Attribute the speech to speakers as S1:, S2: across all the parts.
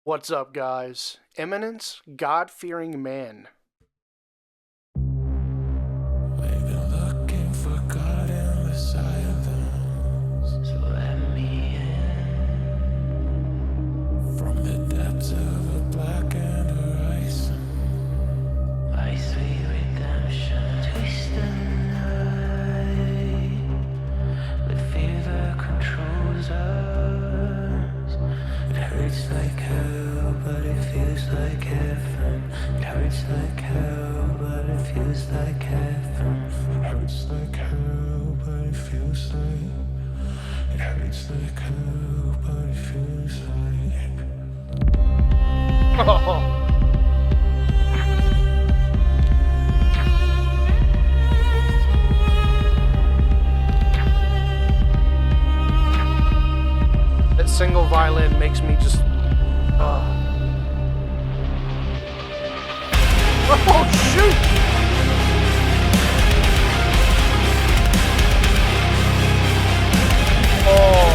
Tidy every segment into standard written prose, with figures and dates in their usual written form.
S1: What's up, guys? Imminence, God-fearing man.
S2: We've been looking for God in the silence. So let me in. From the depths of a blackened horizon. My sweet redemption. Twist the night with fear that controls us. It hurts like hell, but it feels like heaven. It hurts like hell, but it feels like heaven. It hurts like hell, but it feels like. It hurts like hell, but it feels like.
S1: That single violin makes me just... Oh, shoot! Oh.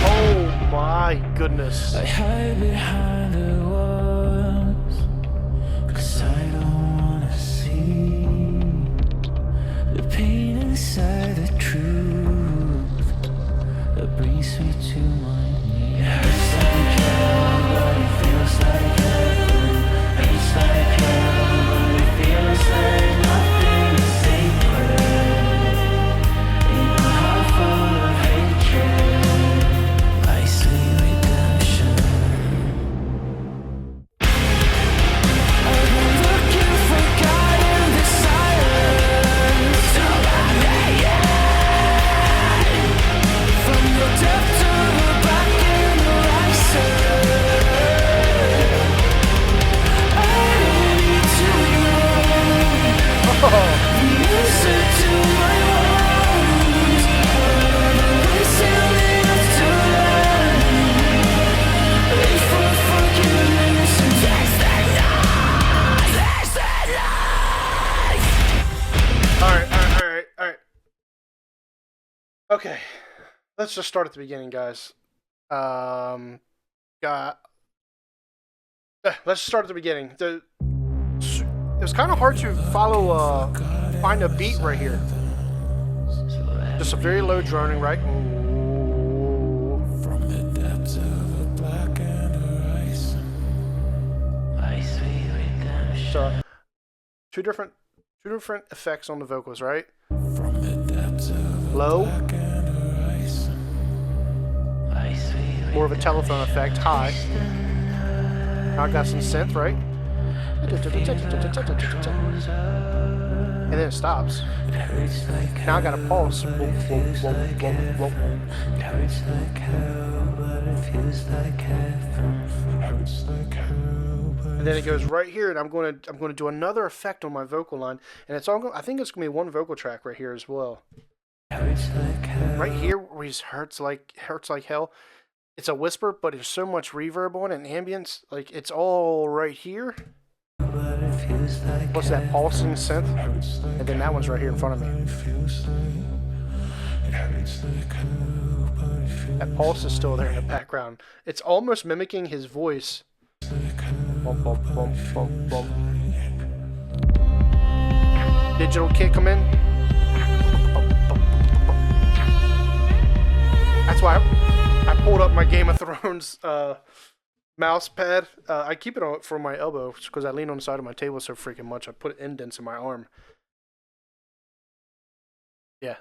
S1: Oh my goodness.
S2: I hide behind the walls, 'cause I don't wanna see the pain inside the truth that brings me to my knees. It hurts like hell, but it feels like heaven. It hurts like hell, but it feels like nothing is sacred. In a heart full of hatred, I see redemption. I've been looking for God in the silence. So let me in. From the depths of a blackened horizon. I don't need to know the answer to my woes. I'm sailing up to land. Wait for forgiveness and taste the night. Taste the night.
S1: Alright. Okay. Let's just start at the beginning, guys. Let's start at the beginning. It was kind of hard to follow, find a beat right here. Just a very low droning, right? Ooh.
S2: From the depths of a blackened horizon. My sweet redemption.
S1: So, two different effects on the vocals, right?
S2: From the depths of a
S1: Low,
S2: blackened horizon. My sweet
S1: more of a telephone effect, high. Now I got some synth, right? And then it stops. Now I got a pulse.
S2: It hurts like hell, but it feels like heaven. It hurts like hell, but
S1: And then it goes right here, and I'm going to do another effect on my vocal line, and it's all. I think it's going to be one vocal track right here as well.
S2: it hurts like hell.
S1: Right here, where he hurts like hell. It's a whisper, but there's so much reverb on it and ambience. Like it's all right here.
S2: But it feels like
S1: Plus that pulsing synth, and then that one's right here in front of me. That pulse is still there in the background. It's almost mimicking his voice. Bump, bump, bump, bump, bump. Digital kick come in. That's why I pulled up my Game of Thrones mouse pad. I keep it on for my elbow because I lean on the side of my table so freaking much. I put indents in my arm. Yeah,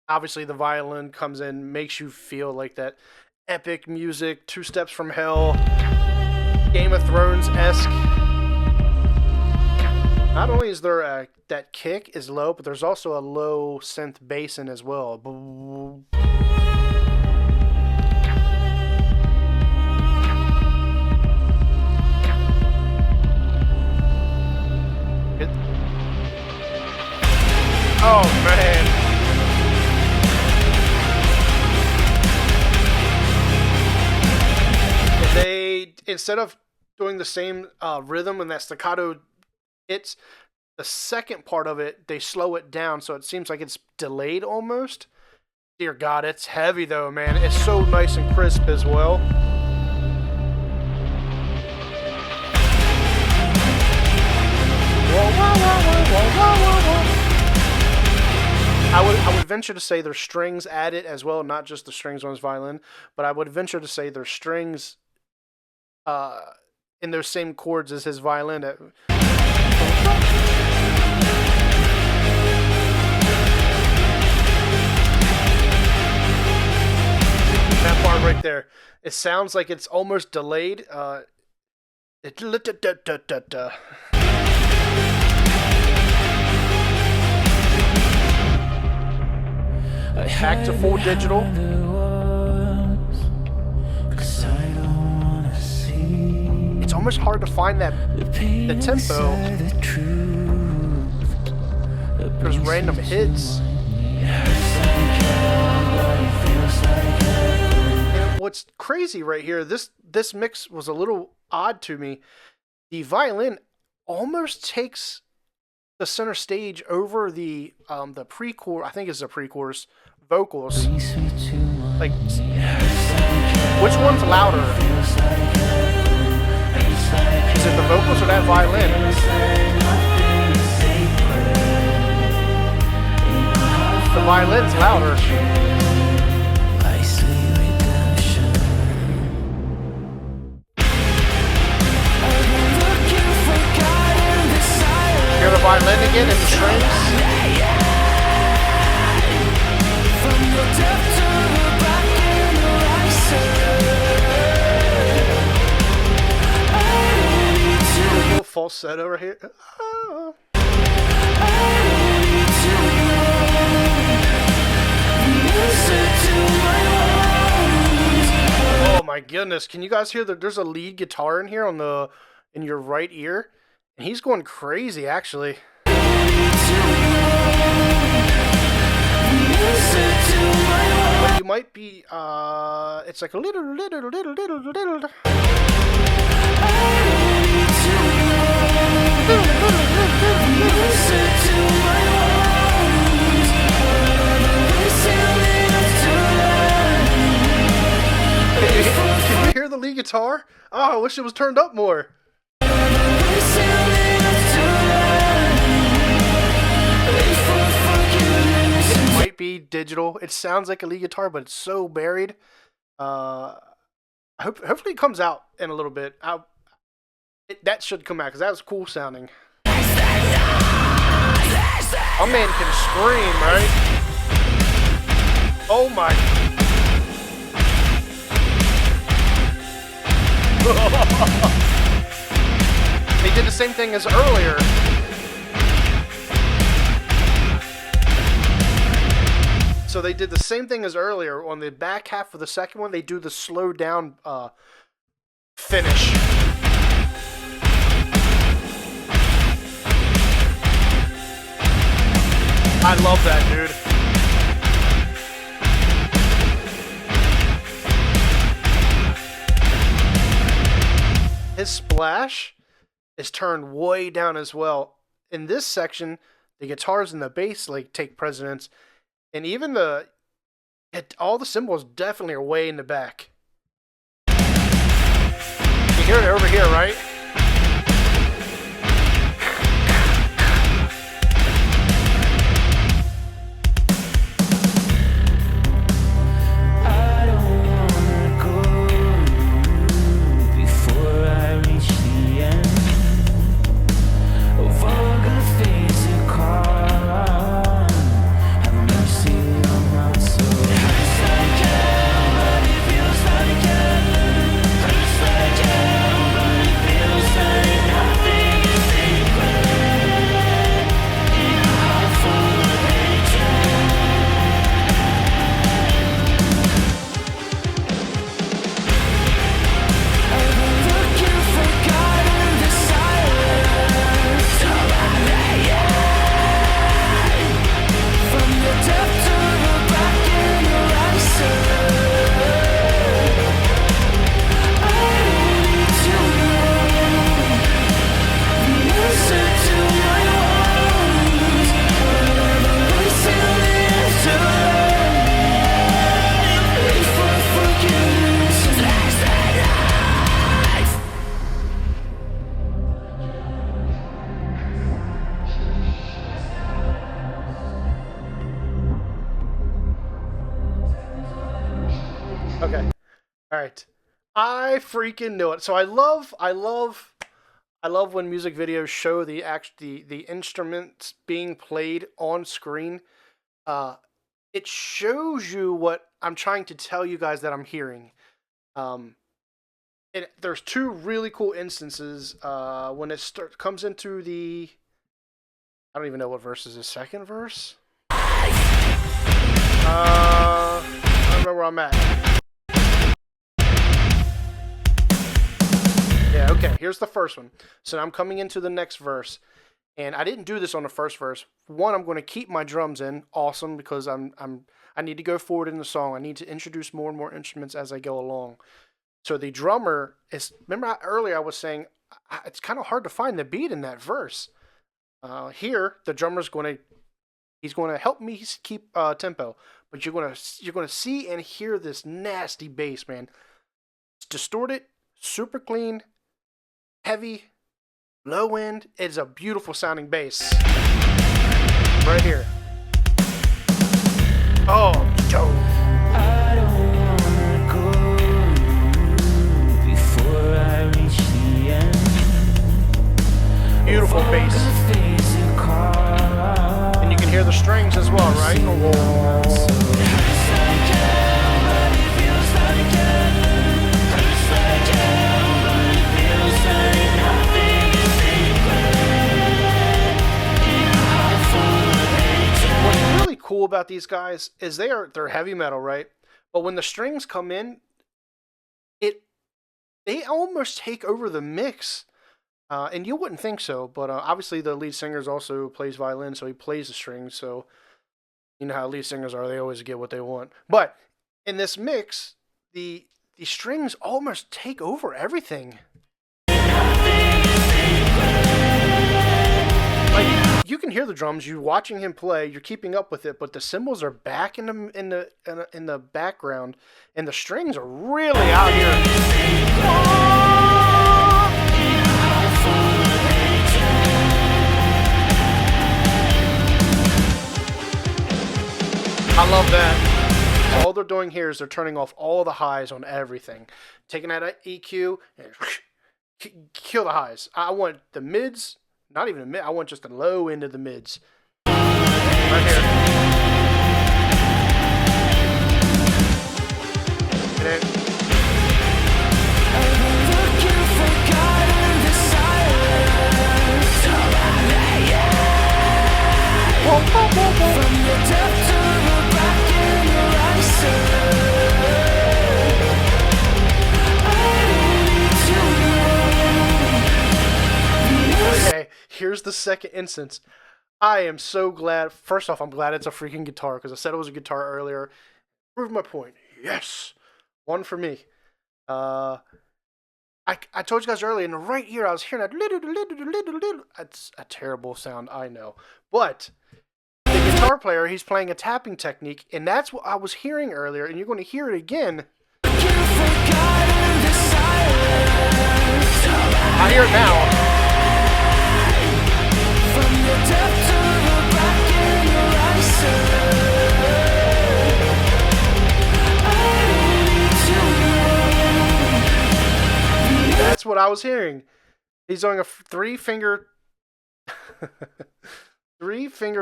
S1: obviously the violin comes in, makes you feel like that epic music, Two Steps from Hell, Game of Thrones-esque. Not only is there that kick is low, but there's also a low synth bass in as well. Oh man. They, instead of doing the same rhythm and that staccato hits, the second part of it, they slow it down, so it seems like it's delayed almost. Dear God, it's heavy though, man. It's so nice and crisp as well. Whoa, whoa, whoa, whoa, whoa, whoa, whoa. I would venture to say there's strings added as well, not just the strings on his violin, but I would venture to say there's strings in those same chords as his violin. That part right there, it sounds like it's almost delayed. Back to full digital. It's almost hard to find the tempo. There's random hits. And what's crazy right here, this mix was a little odd to me. The violin almost takes the center stage over the pre-chorus, I think it's the pre-chorus vocals. Like, which one's louder? Is it the vocals or that violin? The violin's louder. Hear the violin again and the strings. A little falsetto right here. Oh my goodness! Can you guys hear that? There's a lead guitar in here in your right ear. And he's going crazy, actually. But you might be, it's like a little. Can you hear the lead guitar? Oh, I wish it was turned up more. It might be digital. It sounds like a lead guitar, but it's so buried. Hopefully it comes out in a little bit. That should come out because that was cool sounding. A man can scream, right? Oh my. They did the same thing as earlier. So they did the same thing as earlier. On the back half of the second one, they do the slow down finish. I love that, dude. His splash is turned way down as well. In this section, the guitars and the bass like take precedence, and even all the cymbals definitely are way in the back. You hear it over here, right? All right. I freaking knew it. So I love when music videos show the instruments being played on screen. Uh, it shows you what I'm trying to tell you guys that I'm hearing. Um, there's two really cool instances when comes into the. I don't even know what verse is the second verse. I don't know where I'm at. Yeah, okay. Here's the first one. So I'm coming into the next verse, and I didn't do this on the first verse. One, I'm going to keep my drums in, awesome, because I need to go forward in the song. I need to introduce more and more instruments as I go along. So the drummer is. Remember earlier I was saying it's kind of hard to find the beat in that verse. Here the drummer's going to he's going to help me keep tempo, but you're going to see and hear this nasty bass, man. It's distorted, super clean, heavy, low end. It's a beautiful sounding bass. Right here. Oh, Joe.
S2: I don't wanna go before I reach the end.
S1: Beautiful bass. And you can hear the strings as well, right? What's really cool about these guys is they're heavy metal, right? But when the strings come in, they almost take over the mix. And you wouldn't think so, but obviously the lead singer also plays violin, so he plays the strings. So you know how lead singers are; they always get what they want. But in this mix, the strings almost take over everything. Like you can hear the drums, you're watching him play, you're keeping up with it, but the cymbals are back in the background, and the strings are really out here. I love that. All they're doing here is they're turning off all the highs on everything. Taking that EQ and kill the highs. I want the mids, not even the mid, I want just the low end of the mids. Right here. And then,
S2: from the depth to the back in your eyes,
S1: okay, here's the second instance. I am so glad. First off, I'm glad it's a freaking guitar because I said it was a guitar earlier. Prove my point. Yes, one for me. I told you guys earlier in the right ear I was hearing that little. That's a terrible sound, I know, but the guitar player, he's playing a tapping technique, and that's what I was hearing earlier, and you're going to hear it again. I hear it now. That's what I was hearing. He's doing a three-finger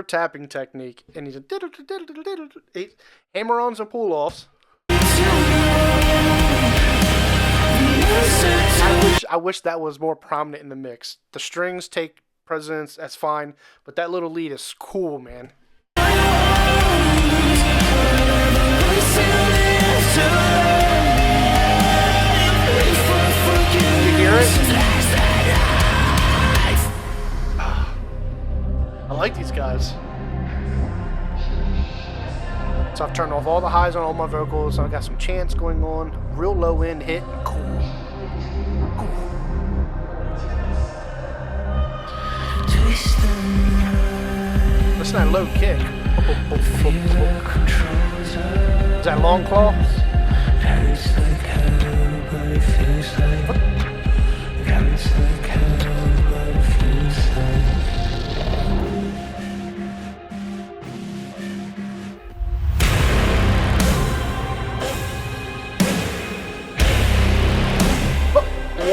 S1: tapping technique, and he's a hammer-ons and pull-offs. I wish that was more prominent in the mix. The strings take precedence, that's fine, but that little lead is cool, man. You hear it? I like these guys. So I've turned off all the highs on all my vocals. I've got some chants going on. Real low end hit. Cool. Listen to that low kick. Is that long claw?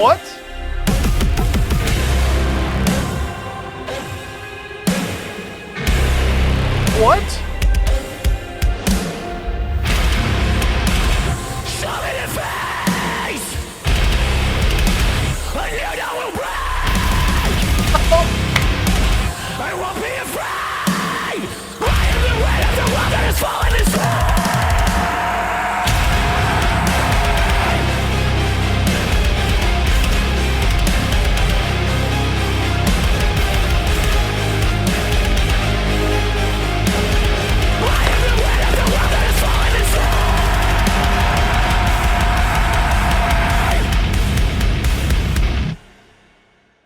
S1: What? What?
S2: I won't be afraid. I am the weight of the world that has fallen inside. I am the weight of the world that has fallen inside.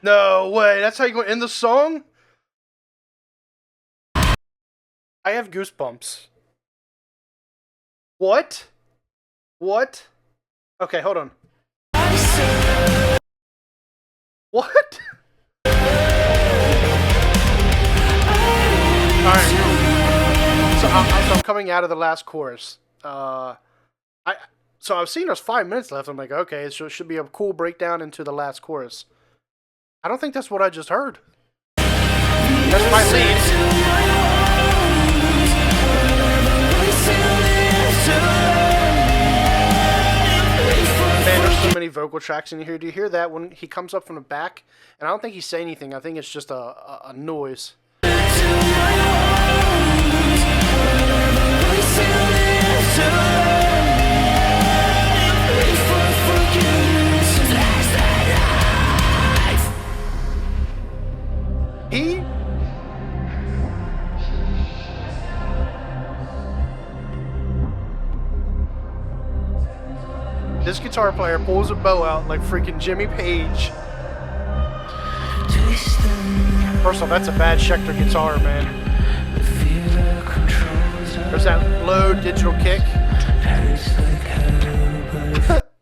S1: No way. That's how you gonna end the song? I have goosebumps. What? What? Okay, hold on. What? Alright. So I'm coming out of the last chorus. So I've seen there's 5 minutes left. I'm like, okay, so it should be a cool breakdown into the last chorus. I don't think that's what I just heard. That's my lead. Man, there's so many vocal tracks in here. Do you hear that when he comes up from the back? And I don't think he's saying anything. I think it's just a noise. He... This guitar player pulls a bow out like freaking Jimmy Page. First off, that's a bad Schecter guitar, man. There's that low digital kick.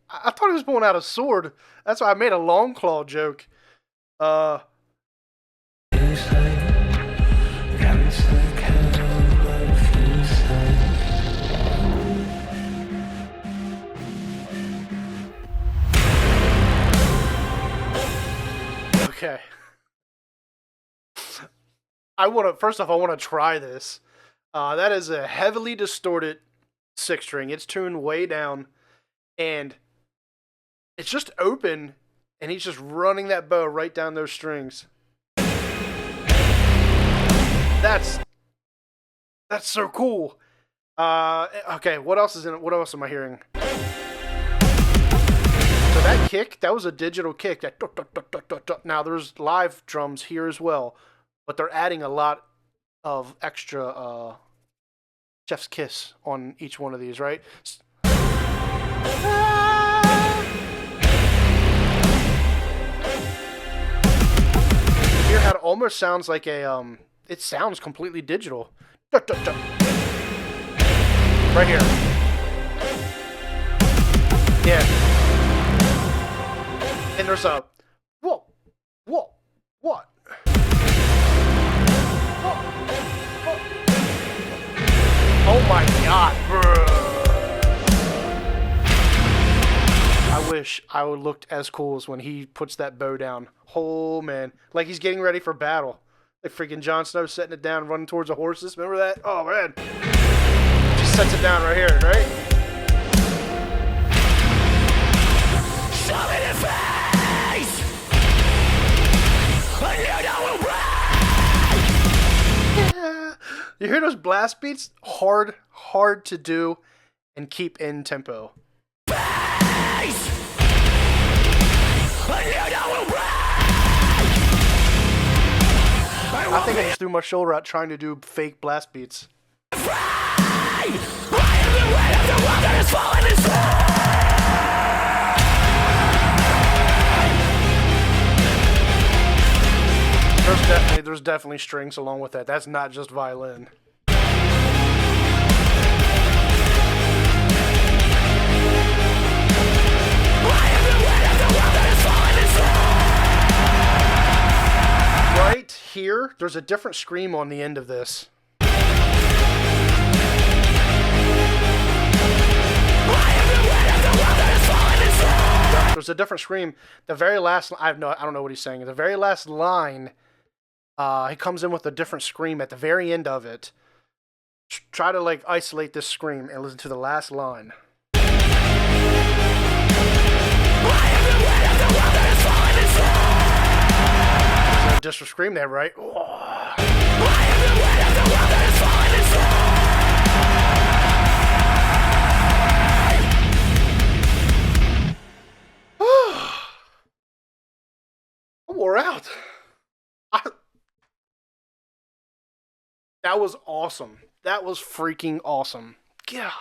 S1: I thought he was pulling out a sword. That's why I made a long claw joke. Okay. First off, I want to try this. That is a heavily distorted 6-string. It's tuned way down, and it's just open, and he's just running that bow right down those strings. That's so cool. Okay, what else is in it? What else am I hearing? So that kick, that was a digital kick. That now there's live drums here as well, but they're adding a lot of extra chef's kiss on each one of these, right? You hear how it almost sounds like a it sounds completely digital. Right here. Yeah. And there's a what? Oh my god, bro. I wish I would looked as cool as when he puts that bow down. Oh man, like he's getting ready for battle. Like freaking Jon Snow setting it down, running towards the horses. Remember that? Oh man. Just sets it down right here, right?
S2: Shove it in face. And you know we'll break.
S1: Yeah. You hear those blast beats? Hard to do and keep in tempo.
S2: Face. And you know we'll break.
S1: I think I just threw my shoulder out trying to do fake blast beats.
S2: I am the weight of the world that has fallen inside.
S1: There's definitely strings along with that. That's not just violin. Right here, there's a different scream on the end of this. was a different scream. The very last, I don't know what he's saying. The very last line, he comes in with a different scream at the very end of it. Try to like isolate this scream and listen to the last line. There's a distant scream there, right? I wore out. That was awesome. That was freaking awesome. God.